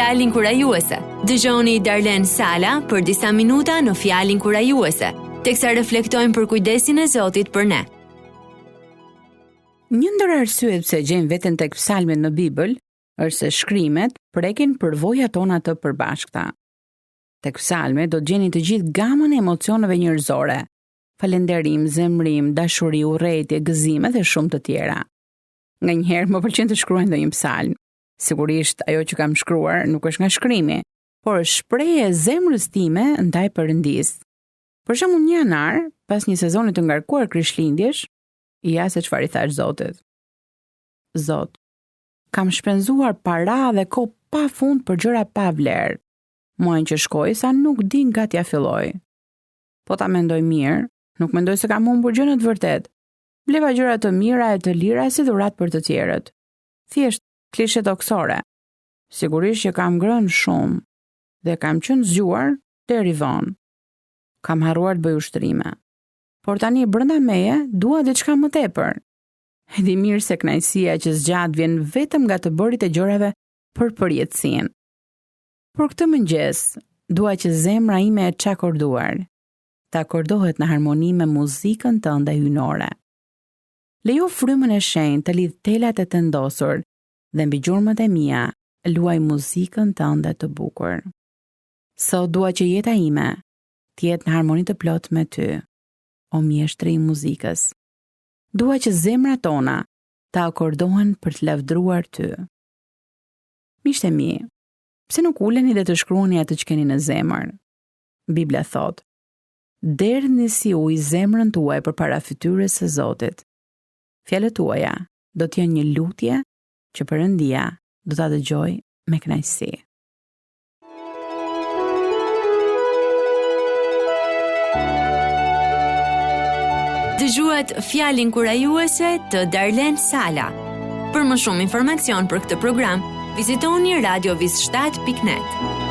Fjalin kurajuese. Dëgjoni Darlen Sala për disa minuta në Fjalin kurajuese, teksa reflektojmë për kujdesin e Zotit për ne. Një ndër arsyet pse gjejmë veten tek psalmet në Bibël është se shkrimet prekin përvojat tona të përbashkëta. Tek psalmet do të gjeni të gjithë gamën e emocioneve njerëzore: falënderim, zemrim, dashuri, urrëtie, gëzime dhe shumë të tjera. Nganjëherë më pëlqen të shkruaj ndonjë psalm. Sigurisht ajo që kam shkruar nuk është nga shkrimi, por është shprehje e zemrës time ndaj Perëndis. Për shembull, një janar, pas një sezoni të ngarkuar Krishtlindjesh, ja se çfarë i thash Zotit. Zot, kam shpenzuar para dhe kohë pafund për gjëra pa vlerë. Muajin që shkoi sa nuk di nga t'ja filloj. Po ta mendoj mirë, nuk mendoj se kam humbur gjë në të vërtetë. Bleva gjëra të mira e të lira si dhuratë për të tjerët. Thjesht klishe toksore. Sigurisht që kam ngrënë shumë dhe kam qenë zgjuar deri vonë. Kam harruar të bëj ushtrime. Por tani brenda meje dua diçka më tepër. E di mirë se kënaqësia që zgjat vjen vetëm nga të bërit e gjërave për përjetësinë. Por këtë mëngjes dua që zemra ime e çakorduar të akordohet në harmoni me muzikën tënde hyjnore. Lejo frymën e shenjtë të lidh telat e të ndosur dhe mbi gjurmët e mia luaj muzikën tënde të bukur. Sot dua që jeta ime të jetë në harmoni të plot me ty, o mjeshtri i muzikës. Dua që zemrat tona të akordohen për të lavdruar ty. Miqtë e mi, pse nuk uleni dhe të shkruani atë që keni në zemër? Bibla thot: "Derdhni si ujë zemrën tuaj përpara fytyrës së Zotit." Fjalët tuaja do të jenë një lutje që Perëndia do ta dëgjojë me kënaqësi. Dëgjuat Fjalin kurajuese të Darlen Sala. Për më shumë informacion për këtë program, vizitoni radiovis7.net.